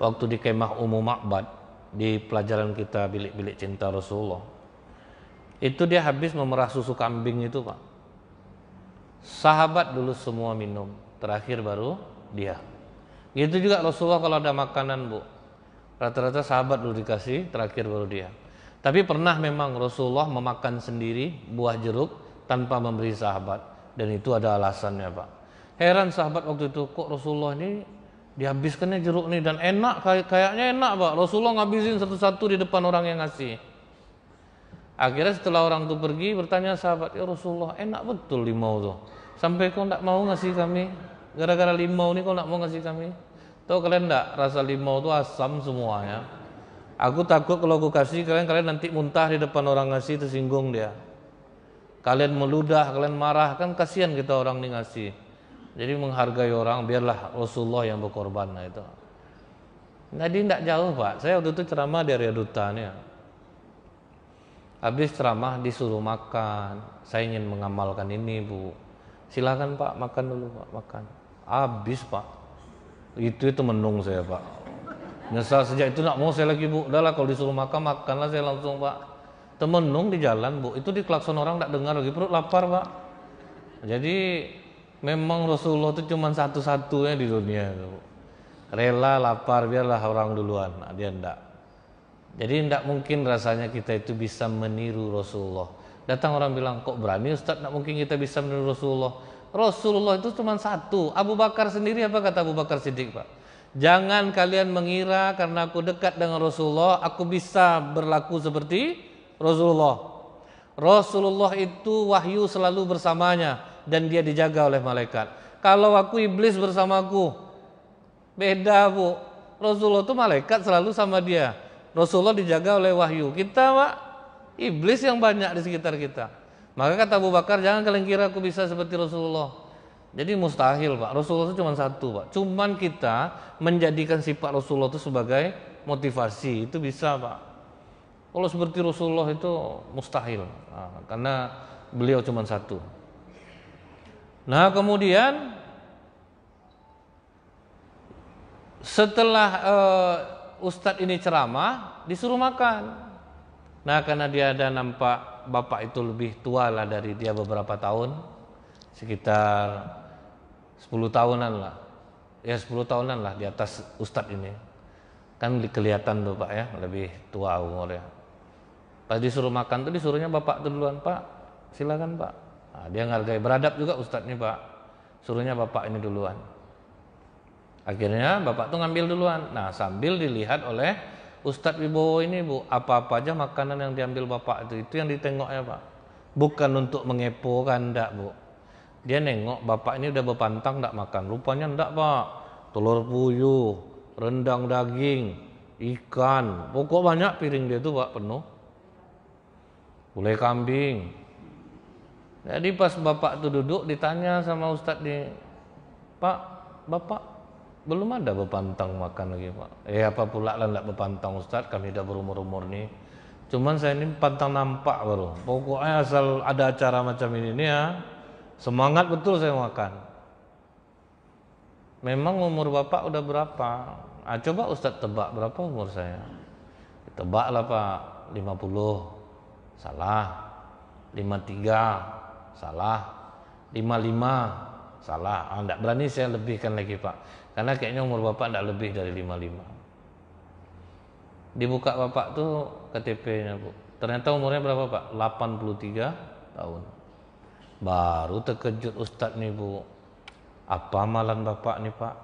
S1: waktu di kemah Ummu Ma'bad, di pelajaran kita bilik-bilik cinta Rasulullah, itu dia habis memerah susu kambing itu, Pak. Sahabat dulu semua minum, terakhir baru dia. Gitu juga Rasulullah kalau ada makanan, Bu, rata-rata sahabat dulu dikasih, terakhir baru dia. Tapi pernah memang Rasulullah memakan sendiri buah jeruk tanpa memberi sahabat, dan itu ada alasannya, Pak. Heran sahabat waktu itu, kok Rasulullah ini dihabiskannya jeruk nih, dan enak, kayaknya enak, Pak. Rasulullah ngabisin satu-satu di depan orang yang ngasih. Akhirnya setelah orang itu pergi, bertanya sahabat, ya Rasulullah, enak betul limau tuh, sampai kau tidak mau ngasih kami? Gara-gara limau nih kau tidak mau ngasih kami? Tahu kalian tidak, rasa limau itu asam semuanya. Aku takut kalau aku kasih kalian nanti muntah di depan orang ngasih, tersinggung dia. Kalian meludah, kalian marah, kan kasihan kita orang ini ngasih. Jadi menghargai orang, biarlah Rasulullah yang berkorban. Nah itu. Jadi tidak jauh, Pak. Saya waktu itu ceramah di Riyadhutan ya. Habis ceramah disuruh makan. Saya ingin mengamalkan ini, Bu. Silakan Pak, makan dulu, Pak, makan. Habis, Pak. Itu menung saya, Pak. Nyesal sejak itu, tidak mau saya lagi, Bu. Udahlah kalau disuruh makan, makanlah saya langsung, Pak. Temenung di jalan, Bu. Itu di klakson orang tidak dengar lagi, perut lapar, Pak. Jadi memang Rasulullah itu cuma satu-satunya di dunia itu. Rela lapar, biarlah orang duluan. Nah, dia enggak. Jadi enggak mungkin rasanya kita itu bisa meniru Rasulullah. Datang orang bilang, kok berani Ustaz, enggak mungkin kita bisa meniru Rasulullah. Rasulullah itu cuma satu. Abu Bakar sendiri, apa kata Abu Bakar Siddiq, Pak? Jangan kalian mengira karena aku dekat dengan Rasulullah, aku bisa berlaku seperti Rasulullah. Rasulullah itu wahyu selalu bersamanya, dan dia dijaga oleh malaikat. Kalau aku iblis bersamaku, beda, Bu. Rasulullah itu malaikat selalu sama dia. Rasulullah dijaga oleh wahyu. Kita, Pak, Iblis yang banyak di sekitar kita. Maka kata Abu Bakar, jangan kalian kira aku bisa seperti Rasulullah. Jadi mustahil Pak, Rasulullah itu cuma satu Pak. Cuman kita menjadikan sifat Rasulullah itu sebagai motivasi, itu bisa Pak. Kalau seperti Rasulullah itu mustahil, karena beliau cuma satu. Nah kemudian setelah Ustadz ini ceramah, disuruh makan. Nah karena dia ada nampak bapak itu lebih tua lah dari dia beberapa tahun, sekitar 10 tahunan lah. Ya 10 tahunan lah di atas Ustadz ini. Kan kelihatan tuh Pak ya, lebih tua umurnya. Pas disuruh makan tuh disuruhnya bapak tuh duluan, Pak silakan Pak. Nah, dia ngargai, beradab juga Ustadz ini Pak. Suruhnya bapak ini duluan. Akhirnya bapak tuh ngambil duluan. Nah sambil dilihat oleh Ustadz Wibowo ini Bu, apa-apa aja makanan yang diambil bapak itu yang ditengoknya Pak. Bukan untuk mengepokan, enggak Bu. Dia nengok bapak ini udah berpantang enggak makan. Rupanya enggak Pak. Telur puyuh, rendang daging, ikan, pokok banyak piring dia tuh Pak penuh. Gulai kambing. Jadi pas bapak tuh duduk ditanya sama Ustadz nih, Pak, bapak belum ada berpantang makan lagi Pak. Apa pula lah enggak berpantang Ustadz, kami udah berumur-umur nih. Cuman saya ini pantang nampak baru. Pokoknya asal ada acara macam ini nih ya, semangat betul saya makan. Memang umur bapak udah berapa? Coba Ustadz tebak berapa umur saya? Tebak lah Pak, 50. Salah. 53. Salah. 55. Salah. Enggak berani saya lebihkan lagi Pak. Karena kayaknya umur bapak tidak lebih dari 55. Dibuka bapak tuh KTP-nya Bu. Ternyata umurnya berapa Pak? 83 tahun. Baru terkejut Ustadz nih Bu. Apa amalan bapak nih Pak?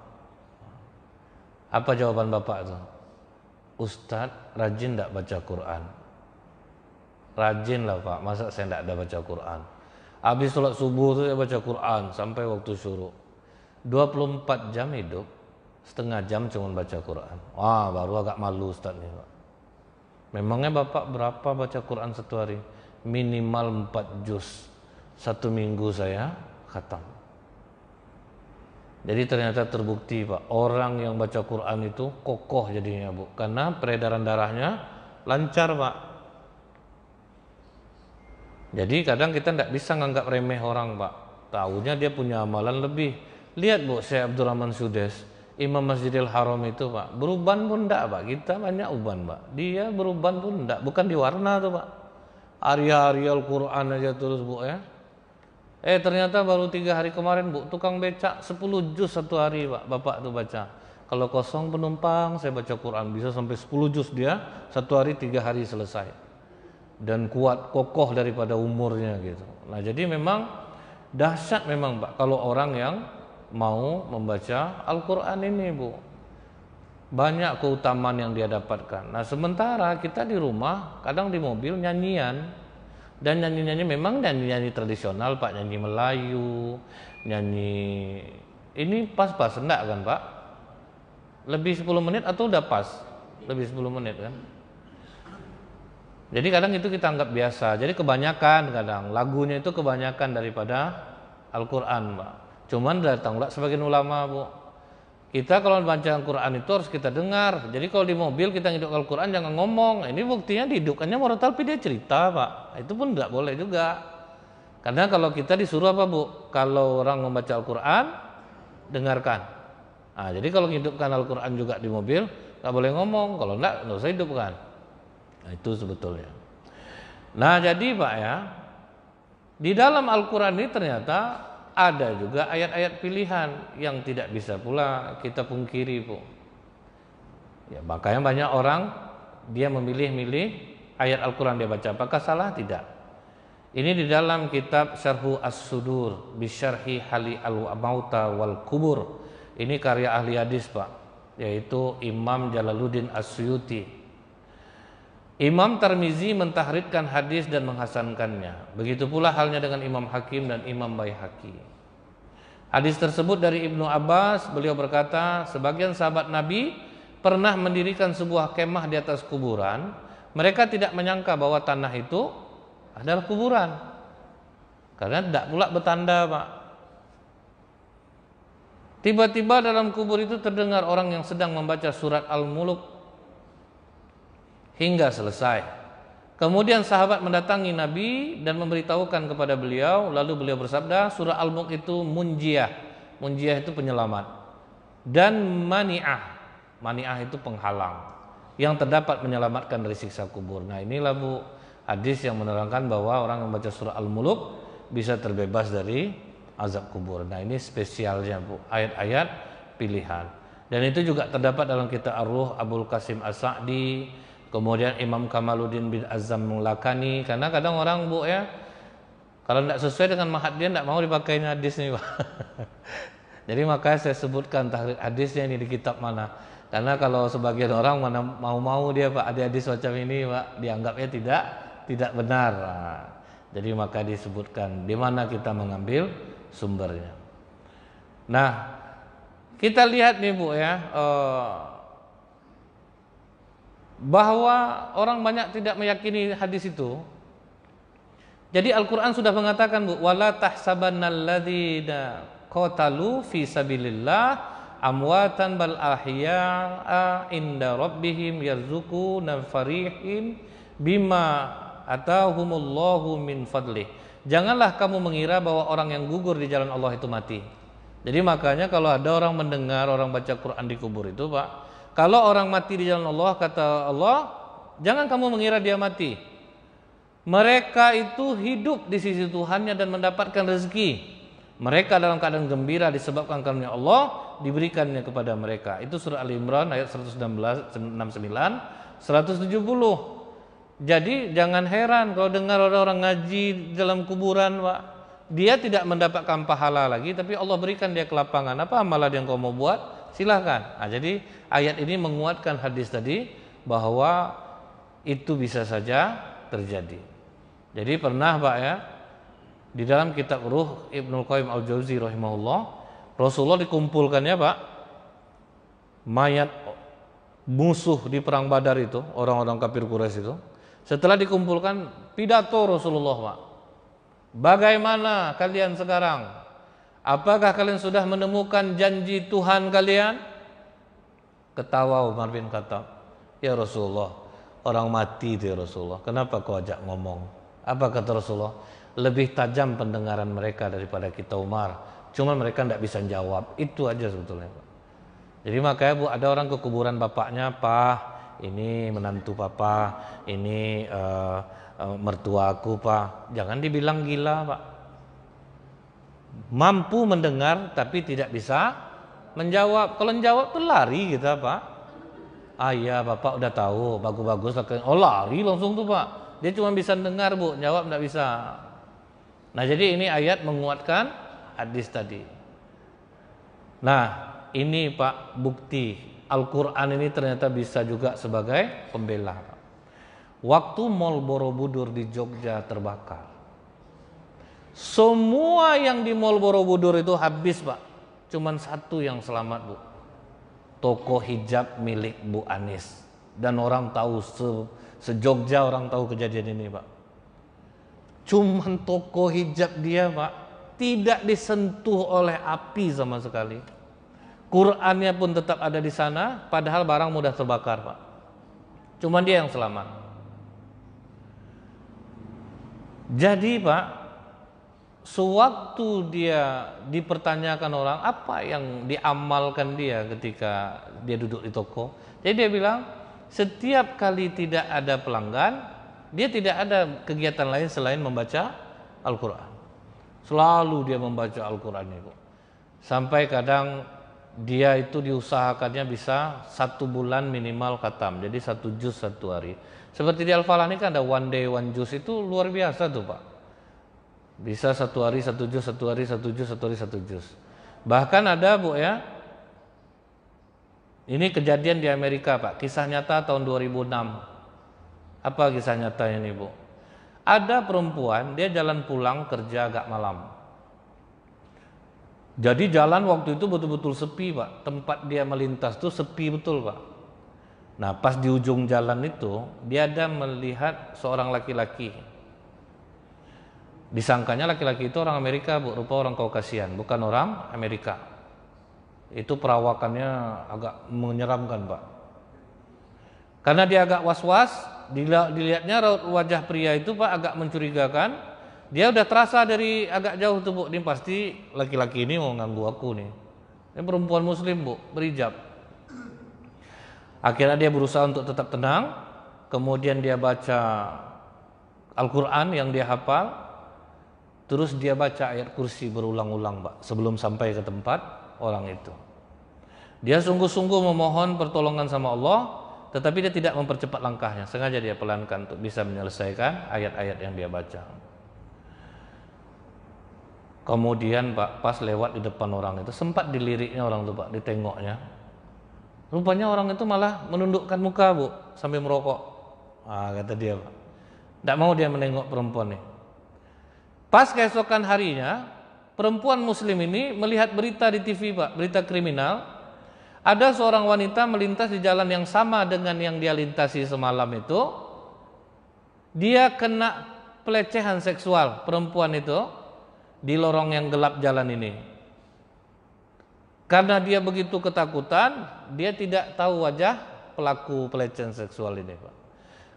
S1: Apa jawaban bapak tuh? Ustadz rajin tidak baca Quran. Rajin lah Pak. Masa saya tidak ada baca Quran? Habis sholat subuh tuh saya baca Quran sampai waktu syuruk. 24 jam hidup, setengah jam cuma baca Quran. Wah baru agak malu Ustaz nih Pak. Memangnya bapak berapa baca Quran satu hari? Minimal 4 juz. 1 minggu saya khatam. Jadi ternyata terbukti Pak, orang yang baca Quran itu kokoh jadinya Bu. Karena peredaran darahnya lancar Pak. Jadi kadang kita tidak bisa nganggap remeh orang Pak. Tahunya dia punya amalan lebih. Lihat Bu, Syekh Abdurrahman Sudes, Imam Masjidil Haram itu Pak, beruban pun enggak Pak. Kita banyak uban Pak. Dia beruban pun enggak, bukan di warna tuh Pak. Hari-hari Al-Quran aja terus Bu ya. Ternyata baru 3 hari kemarin Bu, tukang becak 10 juz satu hari Pak, bapak tuh baca. Kalau kosong penumpang saya baca Quran, bisa sampai 10 juz dia, satu hari 3 hari selesai. Dan kuat, kokoh daripada umurnya gitu. Nah jadi memang dahsyat memang Pak, kalau orang yang mau membaca Al-Quran ini Bu. Banyak keutamaan yang dia dapatkan. Nah sementara kita di rumah, kadang di mobil nyanyian. Dan nyanyi-nyanyi memang nyanyi-nyanyi tradisional Pak, nyanyi Melayu, nyanyi ini pas-pas, enggak kan Pak? Lebih 10 menit atau udah pas? Lebih 10 menit kan? Jadi kadang itu kita anggap biasa. Jadi kebanyakan kadang lagunya itu kebanyakan daripada Al-Quran Pak. Cuman datang pula sebagian ulama Bu, kita kalau baca Al-Quran itu harus kita dengar. Jadi kalau di mobil kita ngiduk Al-Quran jangan ngomong. Ini buktinya dihidupkannya moral, tapi dia cerita Pak. Itu pun tidak boleh juga. Karena kalau kita disuruh apa Bu? Kalau orang membaca Al-Quran, dengarkan. Nah, jadi kalau menghidupkan Al-Quran juga di mobil, nggak boleh ngomong. Kalau nggak usah hidupkan. Nah, itu sebetulnya. Nah jadi Pak ya, di dalam Al-Quran ini ternyata ada juga ayat-ayat pilihan yang tidak bisa pula kita pungkiri Bu. Ya, makanya banyak orang dia memilih-milih ayat Al-Quran dia baca. Apakah salah? Tidak. Ini di dalam kitab Syarhu As-Sudur Bisyarhi Hali Al-Mauta Wal Kubur. Ini karya ahli hadis Pak, yaitu Imam Jalaluddin As-Suyuti. Imam Tirmizi mentahridkan hadis dan menghasankannya. Begitu pula halnya dengan Imam Hakim dan Imam Baihaqi. Hadis tersebut dari Ibnu Abbas, beliau berkata, sebagian sahabat Nabi pernah mendirikan sebuah kemah di atas kuburan. Mereka tidak menyangka bahwa tanah itu adalah kuburan. Karena tidak pula bertanda, Pak. Tiba-tiba dalam kubur itu terdengar orang yang sedang membaca surat Al-Mulk hingga selesai. Kemudian sahabat mendatangi Nabi dan memberitahukan kepada beliau. Lalu beliau bersabda, surah Al-Mulk itu munjiah. Munjiah itu penyelamat. Dan mani'ah. Mani'ah itu penghalang yang terdapat menyelamatkan dari siksa kubur. Nah, inilah Bu, hadis yang menerangkan bahwa orang yang baca surah Al-Mulk bisa terbebas dari azab kubur. Nah, ini spesialnya Bu, ayat-ayat pilihan. Dan itu juga terdapat dalam kitab Ar-Ruh Abul Qasim As-Sa'di, kemudian Imam Kamaluddin bin Azam Lakani. Karena kadang orang Bu ya, kalau tidak sesuai dengan mahad dia tidak mau dipakainya hadis ini Pak. Jadi makanya saya sebutkan tahrir hadisnya ini di kitab mana. Karena kalau sebagian orang mana mau dia Pak, ada hadis macam ini Pak, dianggapnya tidak benar. Nah, jadi maka disebutkan di mana kita mengambil sumbernya. Nah, kita lihat nih Bu ya, bahwa orang banyak tidak meyakini hadis itu. Jadi Al-Quran sudah mengatakan Bu, wala tahsabannalladzina qatalu fi sabilillah amwatan bal ahya'a inda rabbihim yarzuquna farihin bima atahumullahu min fadlih. Janganlah kamu mengira bahwa orang yang gugur di jalan Allah itu mati. Jadi makanya kalau ada orang mendengar orang baca Quran di kubur itu Pak, kalau orang mati di jalan Allah, kata Allah, jangan kamu mengira dia mati. Mereka itu hidup di sisi Tuhannya dan mendapatkan rezeki. Mereka dalam keadaan gembira disebabkan karunia Allah diberikannya kepada mereka. Itu surah Al-Imran ayat 169, 170. Jadi jangan heran kalau dengar orang-orang ngaji dalam kuburan, Pak. Dia tidak mendapatkan pahala lagi, tapi Allah berikan dia kelapangan. Apa amalan yang kau mau buat? Silahkan. Nah, jadi ayat ini menguatkan hadis tadi bahwa itu bisa saja terjadi. Jadi pernah Pak ya, di dalam kitab Ruh Ibnul Qayyim Al-Jauzi rahimahullah, Rasulullah dikumpulkannya Pak mayat musuh di perang Badar itu, orang-orang kafir Quraisy itu. Setelah dikumpulkan, pidato Rasulullah Pak, bagaimana kalian sekarang? Apakah kalian sudah menemukan janji Tuhan kalian? Ketawa Umar bin Khattab, ya Rasulullah, orang mati itu ya Rasulullah, kenapa kau ajak ngomong? Apa kata Rasulullah? Lebih tajam pendengaran mereka daripada kita Umar. Cuma mereka tidak bisa jawab. Itu aja sebetulnya Pak. Jadi makanya Bu, ada orang ke kuburan bapaknya, Pak, ini menantu papa, ini mertua aku Pak. Jangan dibilang gila Pak. Mampu mendengar tapi tidak bisa menjawab. Kalau menjawab tuh lari kita Pak. Ah iya Bapak udah tahu, bagus-bagus. Oh lari langsung tuh Pak. Dia cuma bisa dengar Bu, jawab tidak bisa. Nah jadi ini ayat menguatkan hadis tadi. Nah ini Pak bukti Al-Quran ini ternyata bisa juga sebagai pembela. Waktu Mall Borobudur di Jogja terbakar, semua yang di Mall Borobudur itu habis Pak. Cuman satu yang selamat Bu, toko hijab milik Bu Anies. Dan orang tahu se-Jogja orang tahu kejadian ini Pak. Cuman toko hijab dia Pak tidak disentuh oleh api sama sekali. Qurannya pun tetap ada di sana, padahal barang mudah terbakar Pak. Cuman dia yang selamat. Jadi Pak, sewaktu dia dipertanyakan orang apa yang diamalkan dia ketika dia duduk di toko, jadi dia bilang setiap kali tidak ada pelanggan, dia tidak ada kegiatan lain selain membaca Al-Quran. Selalu dia membaca Al-Quran itu. Sampai kadang dia itu diusahakannya bisa 1 bulan minimal khatam. Jadi 1 juz 1 hari. Seperti di Al-Falah ini kan ada one day one juz, itu luar biasa tuh Pak. Bisa 1 hari 1 juz, 1 hari 1 juz, 1 hari 1 juz. Bahkan ada Bu ya, ini kejadian di Amerika Pak, kisah nyata tahun 2006. Apa kisah nyatanya ini Bu? Ada perempuan, dia jalan pulang kerja agak malam. Jadi jalan waktu itu betul-betul sepi Pak. Tempat dia melintas itu sepi betul Pak. Nah, pas di ujung jalan itu dia ada melihat seorang laki-laki. Disangkanya laki-laki itu orang Amerika, Bu, rupa orang Kaukasian, bukan orang Amerika. Itu perawakannya agak menyeramkan, Pak. Karena dia agak was-was, dilihatnya raut wajah pria itu, Pak, agak mencurigakan. Dia udah terasa dari agak jauh tuh, Bu, ini pasti laki-laki ini mau ganggu aku nih. Ini perempuan muslim, Bu, berhijab. Akhirnya dia berusaha untuk tetap tenang. Kemudian dia baca Al-Quran yang dia hafal. Terus dia baca ayat kursi berulang-ulang, Pak, sebelum sampai ke tempat orang itu. Dia sungguh-sungguh memohon pertolongan sama Allah, tetapi dia tidak mempercepat langkahnya. Sengaja dia pelankan untuk bisa menyelesaikan ayat-ayat yang dia baca. Kemudian, Pak, pas lewat di depan orang itu, sempat diliriknya orang itu, Pak, ditengoknya. Rupanya orang itu malah menundukkan muka, Bu, sambil merokok. Kata dia, Pak. Tidak mau dia menengok perempuan ini. Pas keesokan harinya, perempuan muslim ini melihat berita di TV, Pak, berita kriminal. Ada seorang wanita melintas di jalan yang sama dengan yang dia lintasi semalam itu. Dia kena pelecehan seksual, perempuan itu, di lorong yang gelap jalan ini. Karena dia begitu ketakutan, dia tidak tahu wajah pelaku pelecehan seksual ini, Pak.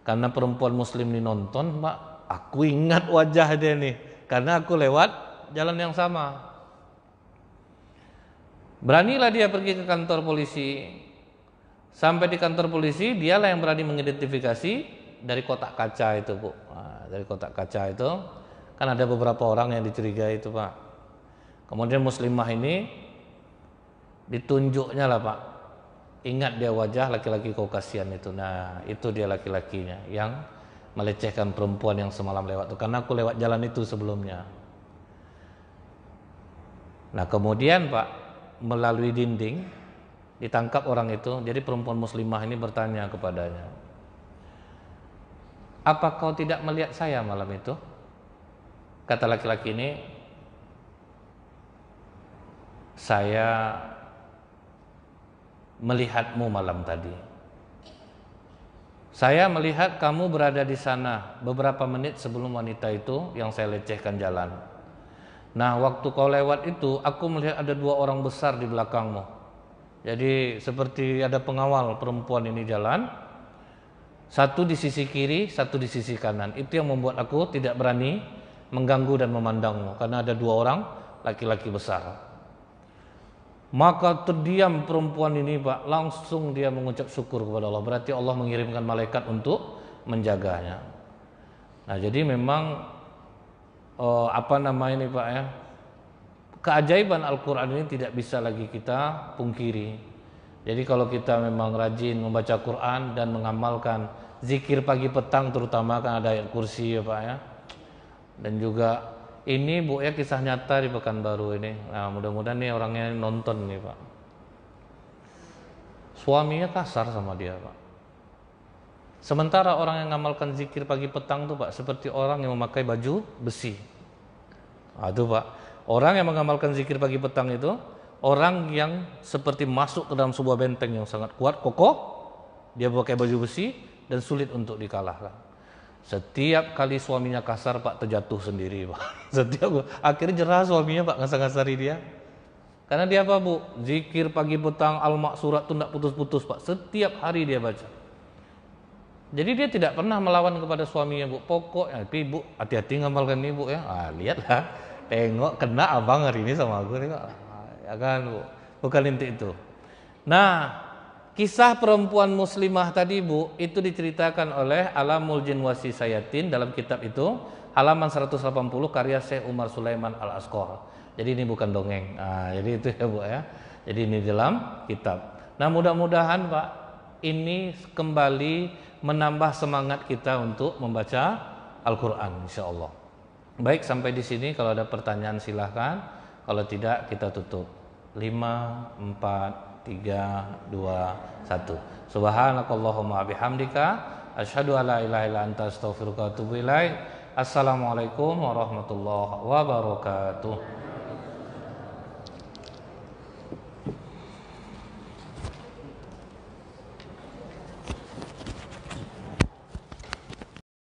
S1: Karena perempuan muslim ini nonton, Pak, aku ingat wajah dia nih. Karena aku lewat jalan yang sama. Beranilah dia pergi ke kantor polisi. Sampai di kantor polisi, dialah yang berani mengidentifikasi dari kotak kaca itu, Bu. Dari kotak kaca itu, kan ada beberapa orang yang dicurigai itu, Pak. Kemudian muslimah ini ditunjuknya lah, Pak. Ingat dia wajah laki-laki Kaukasian itu. Nah, itu dia laki-lakinya yang melecehkan perempuan yang semalam lewat itu, karena aku lewat jalan itu sebelumnya. Nah, kemudian, Pak, melalui dinding ditangkap orang itu. Jadi perempuan muslimah ini bertanya kepadanya, apa kau tidak melihat saya malam itu? Kata laki-laki ini, saya melihatmu malam tadi. Saya melihat kamu berada di sana beberapa menit sebelum wanita itu yang saya lecehkan jalan. Nah, waktu kau lewat itu, aku melihat ada 2 orang besar di belakangmu. Jadi seperti ada pengawal perempuan ini jalan. Satu di sisi kiri, satu di sisi kanan. Itu yang membuat aku tidak berani mengganggu dan memandangmu, karena ada 2 orang laki-laki besar. Maka terdiam perempuan ini, Pak, langsung dia mengucap syukur kepada Allah. Berarti Allah mengirimkan malaikat untuk menjaganya. Nah, jadi memang ini, Pak, ya, keajaiban Al-Quran ini tidak bisa lagi kita pungkiri. Jadi kalau kita memang rajin membaca Quran dan mengamalkan zikir pagi petang, terutama kan ada ayat kursi, ya, Pak, ya. Dan juga ini, Bu, ya, kisah nyata di Pekanbaru ini. Nah, mudah-mudahan nih orangnya nonton nih, Pak. Suaminya kasar sama dia, Pak. Sementara orang yang ngamalkan zikir pagi petang tuh, Pak, seperti orang yang memakai baju besi. Itu, Pak. Orang yang mengamalkan zikir pagi petang itu orang yang seperti masuk ke dalam sebuah benteng yang sangat kuat, kokoh. Dia pakai baju besi dan sulit untuk dikalahkan. Setiap kali suaminya kasar, Pak, terjatuh sendiri, Pak. Akhirnya jerah suaminya, Pak, ngasar-ngasari dia. Karena dia apa, Bu? Zikir pagi petang Al-Maqsurat itu tidak putus-putus, Pak. Setiap hari dia baca. Jadi dia tidak pernah melawan kepada suaminya, Bu. Pokoknya, tapi Bu, hati-hati ngamalkan ini, Bu, ya. Lihatlah, tengok kena abang hari ini sama aku nih, Pak. Ya kan, Bu. Bukan inti itu. Nah, kisah perempuan muslimah tadi, Bu, itu diceritakan oleh Alamul Jin Wasi Sayatin dalam kitab itu, halaman 180, karya Syekh Umar Sulaiman Al-Asqar. Jadi ini bukan dongeng. Jadi itu, ya, Bu, ya. Jadi ini dalam kitab. Nah, mudah-mudahan, Pak, ini kembali menambah semangat kita untuk membaca Al-Quran, insyaallah. Baik, sampai di sini. Kalau ada pertanyaan silahkan. Kalau tidak, kita tutup. 5, 4, 3, 2, 1. Subhanakallahumma bihamdika asyhadu alla ilaha illa anta astaghfiruka wa atubu ilaik. Assalamualaikum warahmatullahi wabarakatuh.